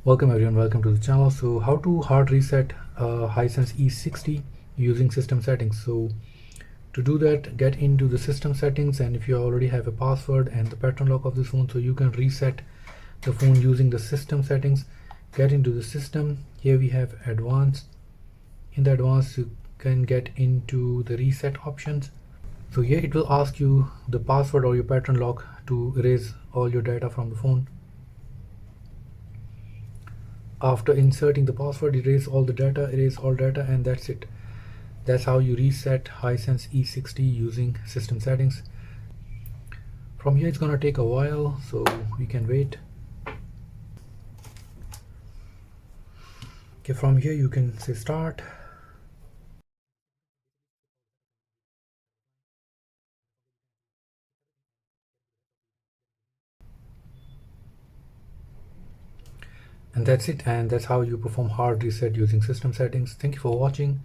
Welcome everyone, welcome to the channel. So how to hard reset Hisense E60 using system settings. So to do that, get into the system settings, and if you already have a password and the pattern lock of this phone, so you can reset the phone using the system settings. Get into the system. Here we have advanced. In the advanced you can get into the reset options. So here it will ask you the password or your pattern lock to erase all your data from the phone. After inserting the password, erase all data, and that's it. That's how you reset Hisense E60 using system settings. From here it's gonna take a while, so we can wait. Okay, from here you can say start. And that's it, and that's how you perform hard reset using system settings. Thank you for watching.